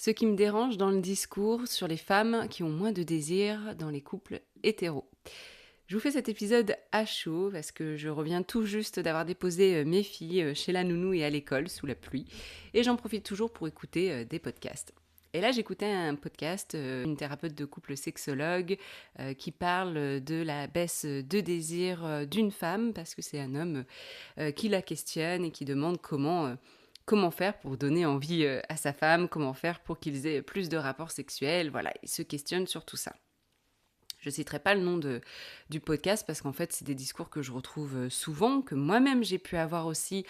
Ce qui me dérange dans le discours sur les femmes qui ont moins de désir dans les couples hétéros. Je vous fais cet épisode à chaud parce que je reviens tout juste d'avoir déposé mes filles chez la nounou et à l'école sous la pluie et j'en profite toujours pour écouter des podcasts. Et là, j'écoutais un podcast, une thérapeute de couple sexologue qui parle de la baisse de désir d'une femme parce que c'est un homme qui la questionne et qui demande comment faire pour donner envie à sa femme, comment faire pour qu'ils aient plus de rapports sexuels, voilà, il se questionne sur tout ça. Je ne citerai pas le nom du podcast parce qu'en fait, c'est des discours que je retrouve souvent, que moi-même j'ai pu avoir aussi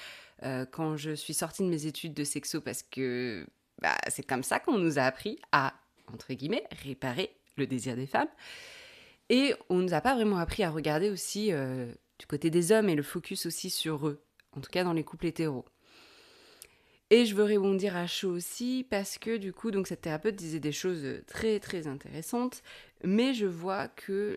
quand je suis sortie de mes études de sexo parce que c'est comme ça qu'on nous a appris à, entre guillemets, réparer le désir des femmes. Et on ne nous a pas vraiment appris à regarder aussi du côté des hommes et le focus aussi sur eux, en tout cas dans les couples hétéros. Et je veux rebondir à chaud aussi parce que du coup, donc cette thérapeute disait des choses très très intéressantes, mais je vois que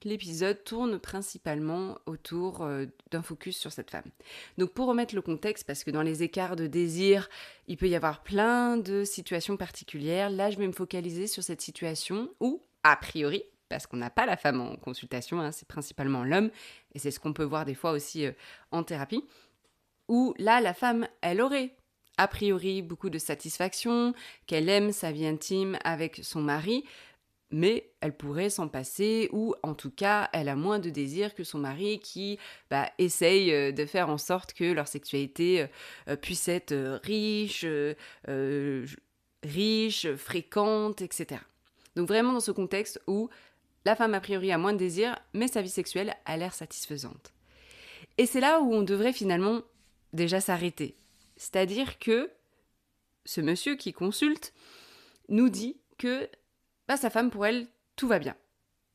l'épisode tourne principalement autour d'un focus sur cette femme. Donc pour remettre le contexte, parce que dans les écarts de désir, il peut y avoir plein de situations particulières, là je vais me focaliser sur cette situation où, a priori, parce qu'on n'a pas la femme en consultation, hein, c'est principalement l'homme, et c'est ce qu'on peut voir des fois aussi en thérapie, où là la femme, elle aurait a priori beaucoup de satisfaction, qu'elle aime sa vie intime avec son mari, mais elle pourrait s'en passer, ou en tout cas, elle a moins de désir que son mari qui essaye de faire en sorte que leur sexualité puisse être riche, fréquente, etc. Donc vraiment dans ce contexte où la femme a priori a moins de désir, mais sa vie sexuelle a l'air satisfaisante. Et c'est là où on devrait finalement déjà s'arrêter. C'est-à-dire que ce monsieur qui consulte nous dit que sa femme, pour elle, tout va bien.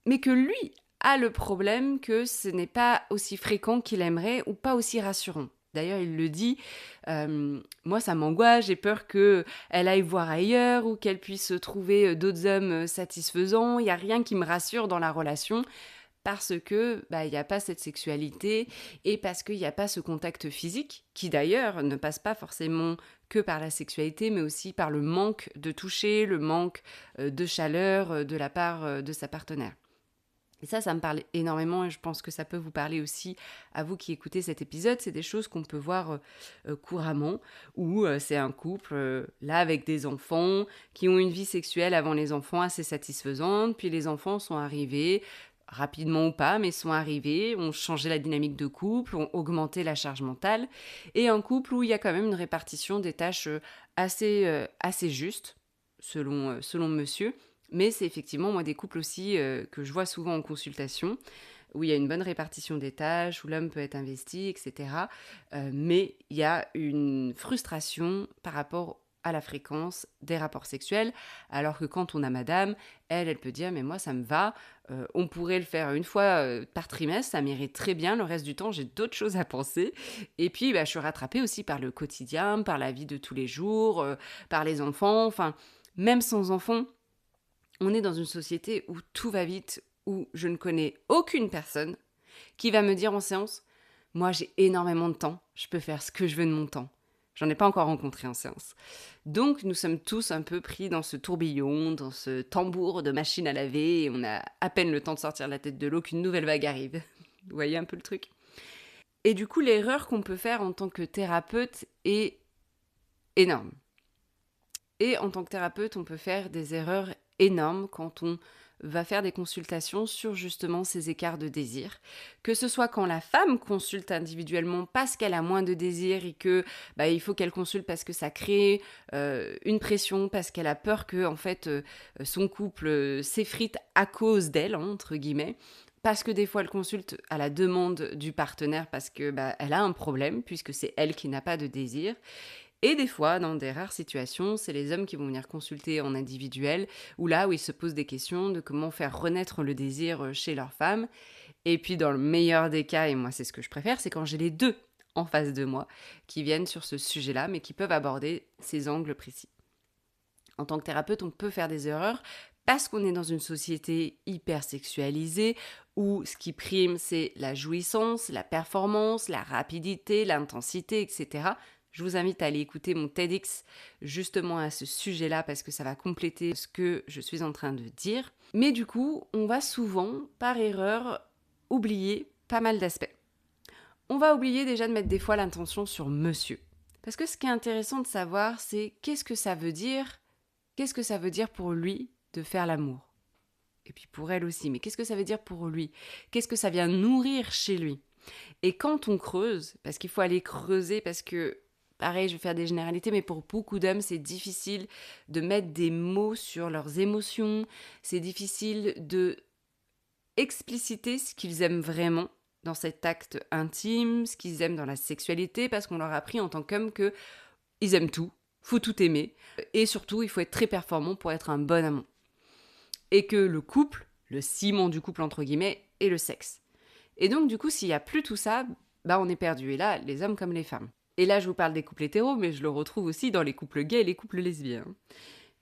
Mais que lui a le problème que ce n'est pas aussi fréquent qu'il aimerait ou pas aussi rassurant. D'ailleurs, il le dit, moi ça m'angoisse, j'ai peur qu'elle aille voir ailleurs ou qu'elle puisse trouver d'autres hommes satisfaisants. Il n'y a rien qui me rassure dans la relation parce que il n'y a pas cette sexualité et parce qu'il n'y a pas ce contact physique qui d'ailleurs ne passe pas forcément que par la sexualité mais aussi par le manque de toucher, le manque de chaleur de la part de sa partenaire. Et ça me parle énormément et je pense que ça peut vous parler aussi à vous qui écoutez cet épisode. C'est des choses qu'on peut voir couramment où c'est un couple là avec des enfants qui ont une vie sexuelle avant les enfants assez satisfaisante, puis les enfants sont arrivés rapidement ou pas, mais sont arrivés, ont changé la dynamique de couple, ont augmenté la charge mentale, et un couple où il y a quand même une répartition des tâches assez juste, selon monsieur, mais c'est effectivement moi des couples aussi que je vois souvent en consultation, où il y a une bonne répartition des tâches, où l'homme peut être investi, etc. Mais il y a une frustration par rapport à la fréquence des rapports sexuels, alors que quand on a madame, elle peut dire « mais moi ça me va, on pourrait le faire une fois par trimestre, ça m'irait très bien, le reste du temps j'ai d'autres choses à penser. » Et puis je suis rattrapée aussi par le quotidien, par la vie de tous les jours, par les enfants, enfin même sans enfants, on est dans une société où tout va vite, où je ne connais aucune personne qui va me dire en séance « moi j'ai énormément de temps, je peux faire ce que je veux de mon temps ». J'en ai pas encore rencontré en séance. Donc nous sommes tous un peu pris dans ce tourbillon, dans ce tambour de machine à laver, et on a à peine le temps de sortir la tête de l'eau qu'une nouvelle vague arrive. Vous voyez un peu le truc ? Et du coup, l'erreur qu'on peut faire en tant que thérapeute est énorme. Et en tant que thérapeute, on peut faire des erreurs énormes quand on va faire des consultations sur justement ces écarts de désir. Que ce soit quand la femme consulte individuellement parce qu'elle a moins de désir et que il faut qu'elle consulte parce que ça crée une pression, parce qu'elle a peur que en fait son couple s'effrite à cause d'elle, entre guillemets. Parce que des fois, elle consulte à la demande du partenaire parce que elle a un problème puisque c'est elle qui n'a pas de désir. Et des fois, dans des rares situations, c'est les hommes qui vont venir consulter en individuel, où ils se posent des questions de comment faire renaître le désir chez leur femme. Et puis dans le meilleur des cas, et moi c'est ce que je préfère, c'est quand j'ai les deux en face de moi qui viennent sur ce sujet-là, mais qui peuvent aborder ces angles précis. En tant que thérapeute, on peut faire des erreurs parce qu'on est dans une société hyper sexualisée où ce qui prime, c'est la jouissance, la performance, la rapidité, l'intensité, etc., Je vous invite à aller écouter mon TEDx justement à ce sujet-là parce que ça va compléter ce que je suis en train de dire. Mais du coup, on va souvent, par erreur, oublier pas mal d'aspects. On va oublier déjà de mettre des fois l'intention sur monsieur. Parce que ce qui est intéressant de savoir, c'est qu'est-ce que ça veut dire pour lui de faire l'amour. Et puis pour elle aussi, mais qu'est-ce que ça veut dire pour lui? Qu'est-ce que ça vient nourrir chez lui? Et quand on creuse, parce qu'il faut aller creuser, parce que, pareil, je vais faire des généralités, mais pour beaucoup d'hommes, c'est difficile de mettre des mots sur leurs émotions, c'est difficile de expliciter ce qu'ils aiment vraiment dans cet acte intime, ce qu'ils aiment dans la sexualité, parce qu'on leur a appris en tant qu'hommes que ils aiment tout, faut tout aimer, et surtout, il faut être très performant pour être un bon amant. Et que le couple, le ciment du couple entre guillemets, est le sexe. Et donc du coup, s'il n'y a plus tout ça, on est perdu. Et là, les hommes comme les femmes. Et là, je vous parle des couples hétéros, mais je le retrouve aussi dans les couples gays et les couples lesbiens.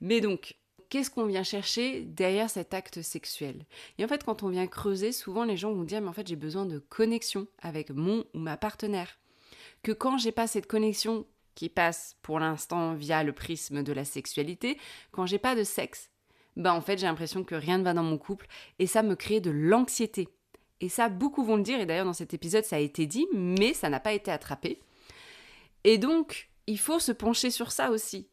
Mais donc, qu'est-ce qu'on vient chercher derrière cet acte sexuel? Et en fait, quand on vient creuser, souvent les gens vont dire, mais en fait, j'ai besoin de connexion avec mon ou ma partenaire. Que quand j'ai pas cette connexion qui passe pour l'instant via le prisme de la sexualité, quand j'ai pas de sexe, en fait, j'ai l'impression que rien ne va dans mon couple et ça me crée de l'anxiété. Et ça, beaucoup vont le dire, et d'ailleurs dans cet épisode, ça a été dit, mais ça n'a pas été attrapé. Et donc, il faut se pencher sur ça aussi.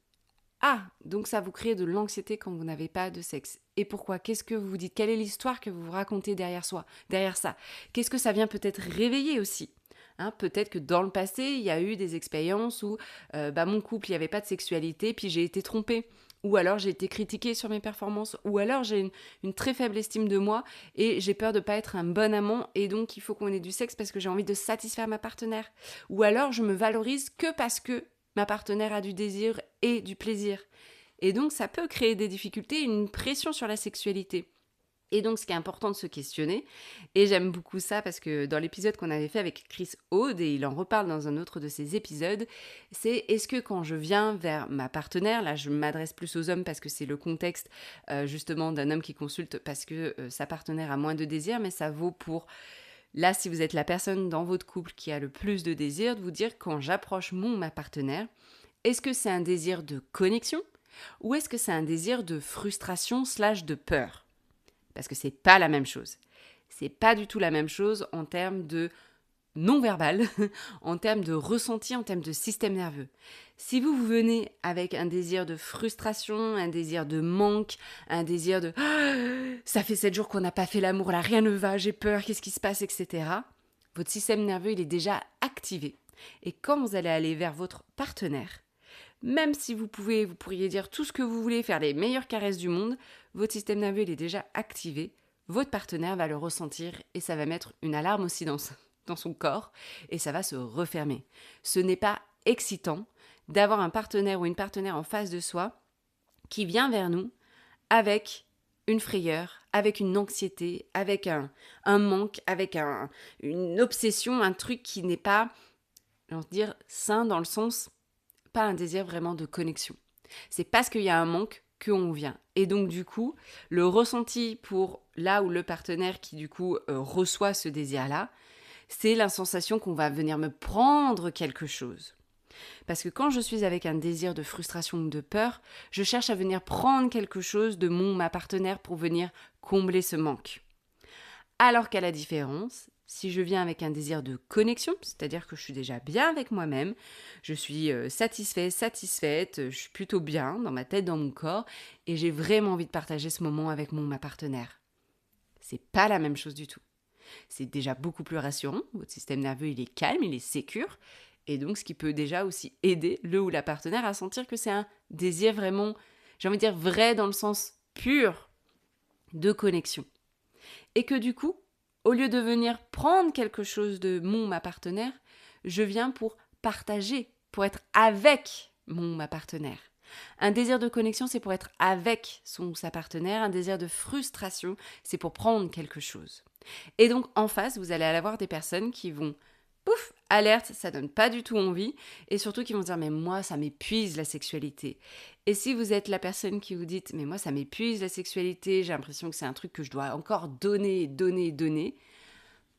Ah, donc ça vous crée de l'anxiété quand vous n'avez pas de sexe. Et pourquoi? Qu'est-ce que vous vous dites? Quelle est l'histoire que vous vous racontez derrière ça? Qu'est-ce que ça vient peut-être réveiller aussi? Peut-être que dans le passé, il y a eu des expériences où mon couple, il n'y avait pas de sexualité, puis j'ai été trompée. Ou alors j'ai été critiquée sur mes performances, ou alors j'ai une très faible estime de moi et j'ai peur de ne pas être un bon amant et donc il faut qu'on ait du sexe parce que j'ai envie de satisfaire ma partenaire. Ou alors je me valorise que parce que ma partenaire a du désir et du plaisir. Et donc ça peut créer des difficultés, une pression sur la sexualité. Et donc, ce qui est important de se questionner, et j'aime beaucoup ça parce que dans l'épisode qu'on avait fait avec Chris Aude, et il en reparle dans un autre de ses épisodes, c'est est-ce que quand je viens vers ma partenaire, là je m'adresse plus aux hommes parce que c'est le contexte justement d'un homme qui consulte parce que sa partenaire a moins de désir, mais ça vaut pour, là si vous êtes la personne dans votre couple qui a le plus de désir, de vous dire quand j'approche mon ou ma partenaire, est-ce que c'est un désir de connexion ou est-ce que c'est un désir de frustration / de peur? Parce que c'est pas la même chose. C'est pas du tout la même chose en termes de non-verbal, en termes de ressenti, en termes de système nerveux. Si vous venez avec un désir de frustration, un désir de manque, un désir de ça fait 7 jours qu'on n'a pas fait l'amour, là rien ne va, j'ai peur, qu'est-ce qui se passe, etc. Votre système nerveux, il est déjà activé. Et quand vous allez aller vers votre partenaire, même si vous pourriez dire tout ce que vous voulez, faire les meilleures caresses du monde, votre système nerveux il est déjà activé, votre partenaire va le ressentir et ça va mettre une alarme aussi dans son corps et ça va se refermer. Ce n'est pas excitant d'avoir un partenaire ou une partenaire en face de soi qui vient vers nous avec une frayeur, avec une anxiété, avec un manque, avec une obsession, un truc qui n'est pas, j'ai envie de dire, sain dans le sens pas un désir vraiment de connexion. C'est parce qu'il y a un manque qu'on vient. Et donc du coup, le ressenti pour là où le partenaire qui du coup reçoit ce désir-là, c'est la sensation qu'on va venir me prendre quelque chose. Parce que quand je suis avec un désir de frustration ou de peur, je cherche à venir prendre quelque chose de mon ou ma partenaire pour venir combler ce manque. Alors qu'à la différence, si je viens avec un désir de connexion, c'est-à-dire que je suis déjà bien avec moi-même, je suis satisfaite, je suis plutôt bien dans ma tête, dans mon corps, et j'ai vraiment envie de partager ce moment avec mon ou ma partenaire. C'est pas la même chose du tout. C'est déjà beaucoup plus rassurant, votre système nerveux il est calme, il est sécure, et donc ce qui peut déjà aussi aider le ou la partenaire à sentir que c'est un désir vraiment, j'ai envie de dire vrai dans le sens pur de connexion. Et que du coup, au lieu de venir prendre quelque chose de mon ou ma partenaire, je viens pour partager, pour être avec mon ou ma partenaire. Un désir de connexion, c'est pour être avec son ou sa partenaire. Un désir de frustration, c'est pour prendre quelque chose. Et donc, en face, vous allez avoir des personnes qui vont, pouf, alerte, ça donne pas du tout envie. Et surtout qui vont dire, mais moi, ça m'épuise la sexualité. Et si vous êtes la personne qui vous dit, mais moi, ça m'épuise la sexualité, j'ai l'impression que c'est un truc que je dois encore donner,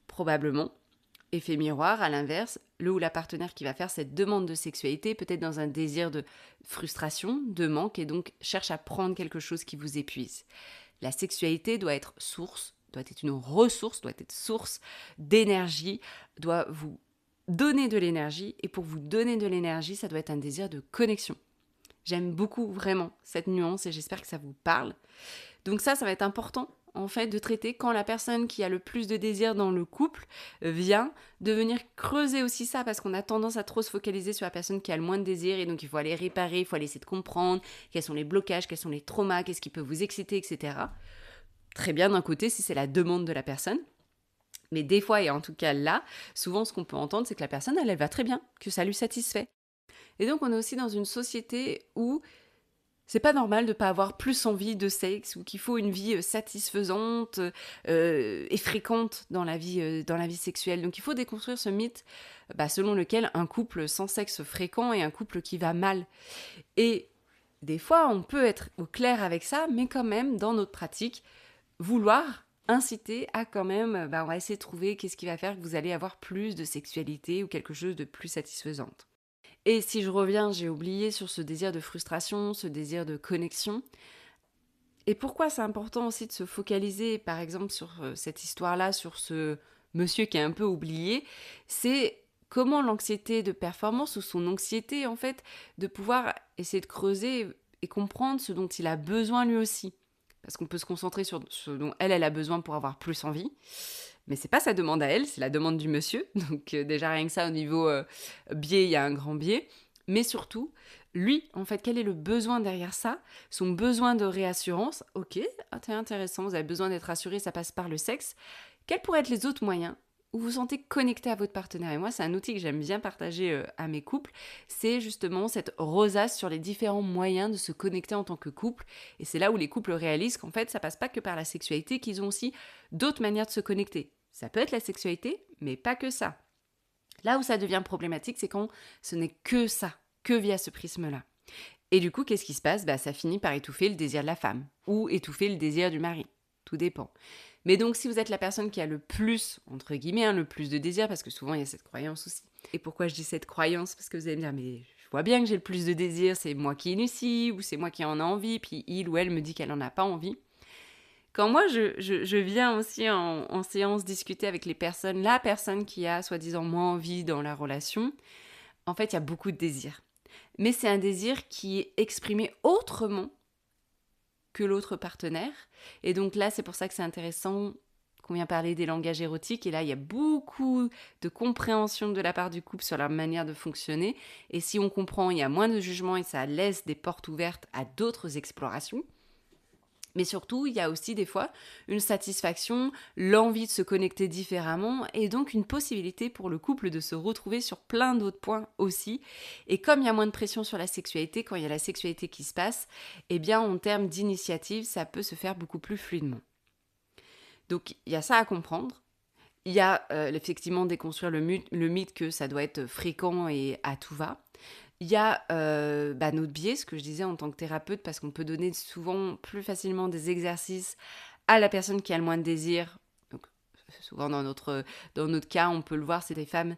probablement, Effet miroir, à l'inverse, le ou la partenaire qui va faire cette demande de sexualité, peut-être dans un désir de frustration, de manque, et donc cherche à prendre quelque chose qui vous épuise. La sexualité doit être source, doit être une ressource, doit être source d'énergie, doit vous donner de l'énergie, et pour vous donner de l'énergie, ça doit être un désir de connexion. J'aime beaucoup vraiment cette nuance et j'espère que ça vous parle. Donc ça va être important en fait de traiter quand la personne qui a le plus de désir dans le couple vient, de venir creuser aussi ça, parce qu'on a tendance à trop se focaliser sur la personne qui a le moins de désir, et donc il faut aller réparer, il faut aller essayer de comprendre quels sont les blocages, quels sont les traumas, qu'est-ce qui peut vous exciter, etc. Très bien d'un côté si c'est la demande de la personne, mais des fois, et en tout cas là, souvent ce qu'on peut entendre, c'est que la personne, elle va très bien, que ça lui satisfait. Et donc on est aussi dans une société où c'est pas normal de pas avoir plus envie de sexe, ou qu'il faut une vie satisfaisante et fréquente dans la vie sexuelle. Donc il faut déconstruire ce mythe selon lequel un couple sans sexe fréquent est un couple qui va mal. Et des fois, on peut être au clair avec ça, mais quand même, dans notre pratique, vouloir inciter à quand même, on va essayer de trouver qu'est-ce qui va faire que vous allez avoir plus de sexualité ou quelque chose de plus satisfaisante. Et si je reviens, j'ai oublié sur ce désir de frustration, ce désir de connexion. Et pourquoi c'est important aussi de se focaliser, par exemple, sur cette histoire-là, sur ce monsieur qui est un peu oublié, c'est comment l'anxiété de performance, ou son anxiété, en fait, de pouvoir essayer de creuser et comprendre ce dont il a besoin lui aussi. Parce qu'on peut se concentrer sur ce dont elle a besoin pour avoir plus envie. Mais c'est pas sa demande à elle, c'est la demande du monsieur. Donc déjà rien que ça, au niveau biais, il y a un grand biais. Mais surtout, lui, en fait, quel est le besoin derrière ça? Son besoin de réassurance. Ok, c'est intéressant, vous avez besoin d'être rassuré, ça passe par le sexe. Quels pourraient être les autres moyens où vous vous sentez connecté à votre partenaire? Et moi, c'est un outil que j'aime bien partager à mes couples. C'est justement cette rosace sur les différents moyens de se connecter en tant que couple. Et c'est là où les couples réalisent qu'en fait, ça passe pas que par la sexualité, qu'ils ont aussi d'autres manières de se connecter. Ça peut être la sexualité, mais pas que ça. Là où ça devient problématique, c'est quand ce n'est que ça, que via ce prisme-là. Et du coup, qu'est-ce qui se passe? Ça finit par étouffer le désir de la femme, ou étouffer le désir du mari. Tout dépend. Mais donc, si vous êtes la personne qui a le plus, entre guillemets, le plus de désir, parce que souvent, il y a cette croyance aussi. Et pourquoi je dis cette croyance? Parce que vous allez me dire, mais je vois bien que j'ai le plus de désir, c'est moi qui initie, ou c'est moi qui en a envie, puis il ou elle me dit qu'elle n'en a pas envie. Quand moi, je viens aussi en séance discuter avec les personnes, la personne qui a soi-disant moins envie dans la relation, en fait, il y a beaucoup de désir. Mais c'est un désir qui est exprimé autrement que l'autre partenaire. Et donc là, c'est pour ça que c'est intéressant qu'on vient parler des langages érotiques. Et là, il y a beaucoup de compréhension de la part du couple sur la manière de fonctionner. Et si on comprend, il y a moins de jugement et ça laisse des portes ouvertes à d'autres explorations. Mais surtout, il y a aussi des fois une satisfaction, l'envie de se connecter différemment, et donc une possibilité pour le couple de se retrouver sur plein d'autres points aussi. Et comme il y a moins de pression sur la sexualité, quand il y a la sexualité qui se passe, eh bien en termes d'initiative, ça peut se faire beaucoup plus fluidement. Donc il y a ça à comprendre. Il y a effectivement déconstruire le mythe que ça doit être fréquent et à tout va. Il y a notre biais, ce que je disais en tant que thérapeute, parce qu'on peut donner souvent plus facilement des exercices à la personne qui a le moins de désir. Donc, souvent dans notre cas, on peut le voir, c'est des femmes,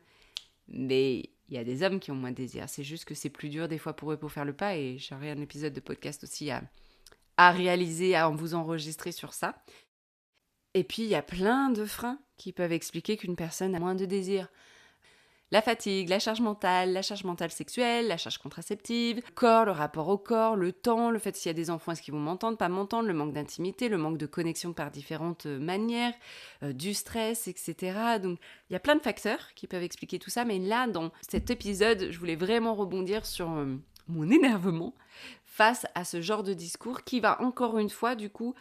mais il y a des hommes qui ont moins de désir. C'est juste que c'est plus dur des fois pour eux pour faire le pas, et j'aurai un épisode de podcast aussi à réaliser, à vous enregistrer sur ça. Et puis, il y a plein de freins qui peuvent expliquer qu'une personne a moins de désir. La fatigue, la charge mentale sexuelle, la charge contraceptive, le corps, le rapport au corps, le temps, le fait s'il y a des enfants, est-ce qu'ils vont m'entendre, pas m'entendre, le manque d'intimité, le manque de connexion par différentes manières, du stress, etc. Donc, il y a plein de facteurs qui peuvent expliquer tout ça. Mais là, dans cet épisode, je voulais vraiment rebondir sur mon énervement face à ce genre de discours qui va encore une fois, du coup,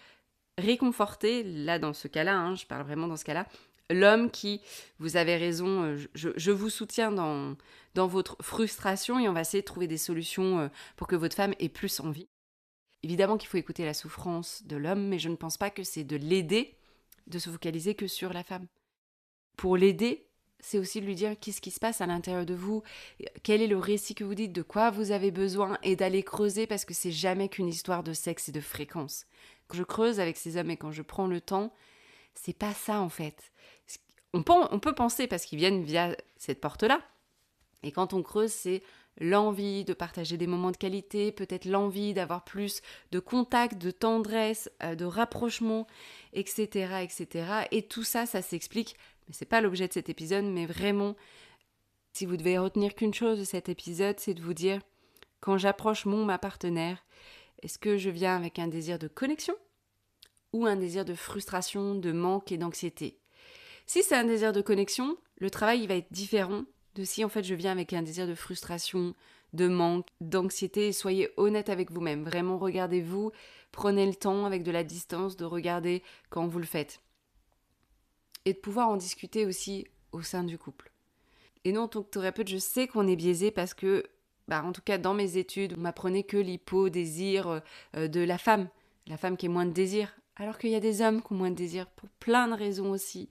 réconforter, là, dans ce cas-là, je parle vraiment dans ce cas-là, l'homme qui, vous avez raison, je vous soutiens dans votre frustration, et on va essayer de trouver des solutions pour que votre femme ait plus envie. Évidemment qu'il faut écouter la souffrance de l'homme, mais je ne pense pas que c'est de l'aider de se focaliser que sur la femme. Pour l'aider, c'est aussi de lui dire qu'est-ce qui se passe à l'intérieur de vous, quel est le récit que vous dites, de quoi vous avez besoin, et d'aller creuser, parce que c'est jamais qu'une histoire de sexe et de fréquence. Quand je creuse avec ces hommes et quand je prends le temps, c'est pas ça en fait. on peut penser parce qu'ils viennent via cette porte-là. Et quand on creuse, c'est l'envie de partager des moments de qualité, peut-être l'envie d'avoir plus de contact, de tendresse, de rapprochement, etc., etc. Et tout ça, ça s'explique. Mais c'est pas l'objet de cet épisode, mais vraiment, si vous devez retenir qu'une chose de cet épisode, c'est de vous dire, quand j'approche ma partenaire, est-ce que je viens avec un désir de connexion ou un désir de frustration, de manque et d'anxiété? Si c'est un désir de connexion, le travail il va être différent de si en fait je viens avec un désir de frustration, de manque, d'anxiété. Soyez honnête avec vous-même. Vraiment, regardez-vous, prenez le temps avec de la distance de regarder quand vous le faites. Et de pouvoir en discuter aussi au sein du couple. Et non, en tant que thérapeute, je sais qu'on est biaisé parce que, en tout cas dans mes études, on m'apprenait que l'hypo-désir de la femme qui est moins de désir. Alors qu'il y a des hommes qui ont moins de désir pour plein de raisons aussi.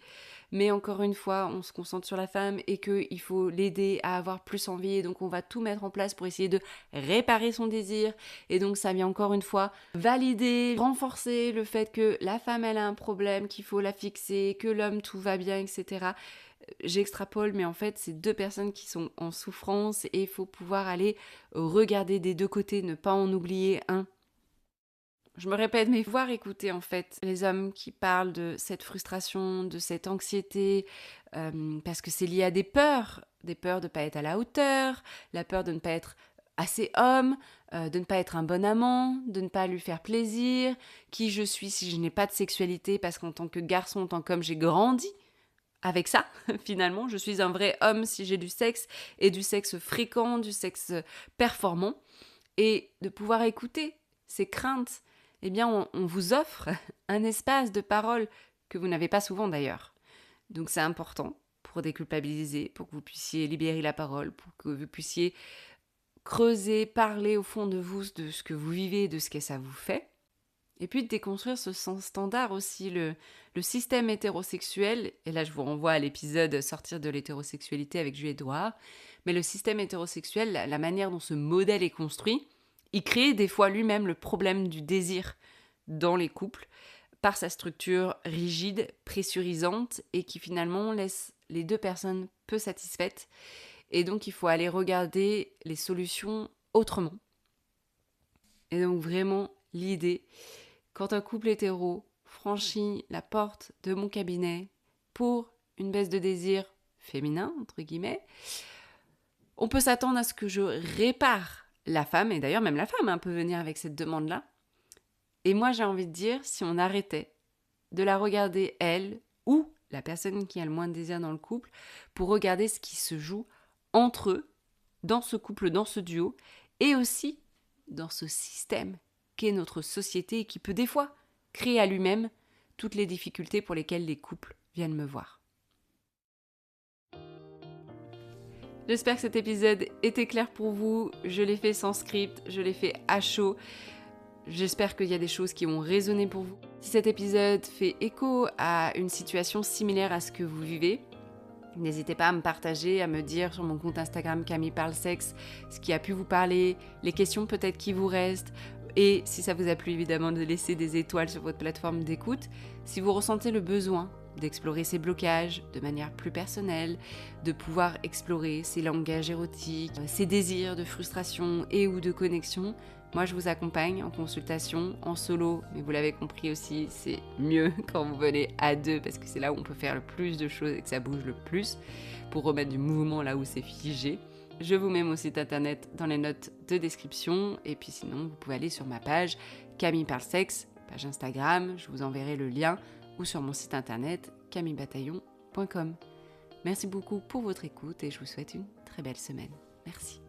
Mais encore une fois, on se concentre sur la femme et qu'il faut l'aider à avoir plus envie. Et donc on va tout mettre en place pour essayer de réparer son désir. Et donc ça vient encore une fois valider, renforcer le fait que la femme elle a un problème, qu'il faut la fixer, que l'homme tout va bien, etc. J'extrapole, mais en fait c'est deux personnes qui sont en souffrance et il faut pouvoir aller regarder des deux côtés, ne pas en oublier un. Je me répète, mais voir écouter en fait les hommes qui parlent de cette frustration, de cette anxiété, parce que c'est lié à des peurs de ne pas être à la hauteur, la peur de ne pas être assez homme, de ne pas être un bon amant, de ne pas lui faire plaisir, qui je suis si je n'ai pas de sexualité, parce qu'en tant que garçon, en tant qu'homme, j'ai grandi avec ça, finalement. Je suis un vrai homme si j'ai du sexe, et du sexe fréquent, du sexe performant, et de pouvoir écouter ces craintes. Eh bien, on vous offre un espace de parole que vous n'avez pas souvent d'ailleurs. Donc c'est important pour déculpabiliser, pour que vous puissiez libérer la parole, pour que vous puissiez creuser, parler au fond de vous de ce que vous vivez, de ce que ça vous fait. Et puis de déconstruire ce sens standard aussi, le système hétérosexuel, et là je vous renvoie à l'épisode Sortir de l'hétérosexualité avec Jules Édouard, mais le système hétérosexuel, la manière dont ce modèle est construit, il crée des fois lui-même le problème du désir dans les couples par sa structure rigide, pressurisante et qui finalement laisse les deux personnes peu satisfaites. Et donc il faut aller regarder les solutions autrement. Et donc vraiment l'idée, quand un couple hétéro franchit la porte de mon cabinet pour une baisse de désir féminin, entre guillemets, on peut s'attendre à ce que je répare la femme, et d'ailleurs même la femme peut venir avec cette demande-là. Et moi j'ai envie de dire, si on arrêtait de la regarder elle ou la personne qui a le moins de désir dans le couple, pour regarder ce qui se joue entre eux, dans ce couple, dans ce duo, et aussi dans ce système qu'est notre société et qui peut des fois créer à lui-même toutes les difficultés pour lesquelles les couples viennent me voir. J'espère que cet épisode était clair pour vous. Je l'ai fait sans script, je l'ai fait à chaud. J'espère qu'il y a des choses qui ont résonné pour vous. Si cet épisode fait écho à une situation similaire à ce que vous vivez, n'hésitez pas à me partager, à me dire sur mon compte Instagram Camille Parle Sexe ce qui a pu vous parler, les questions peut-être qui vous restent. Et si ça vous a plu, évidemment, de laisser des étoiles sur votre plateforme d'écoute. Si vous ressentez le besoin d'explorer ces blocages de manière plus personnelle, de pouvoir explorer ces langages érotiques, ces désirs de frustration et ou de connexion, moi je vous accompagne en consultation, en solo, mais vous l'avez compris aussi, c'est mieux quand vous venez à deux parce que c'est là où on peut faire le plus de choses et que ça bouge le plus pour remettre du mouvement là où c'est figé. Je vous mets mon site internet dans les notes de description et puis sinon vous pouvez aller sur ma page Camille Parle Sexe, page Instagram, je vous enverrai le lien ou sur mon site internet camillebataillon.com. Merci beaucoup pour votre écoute et je vous souhaite une très belle semaine. Merci.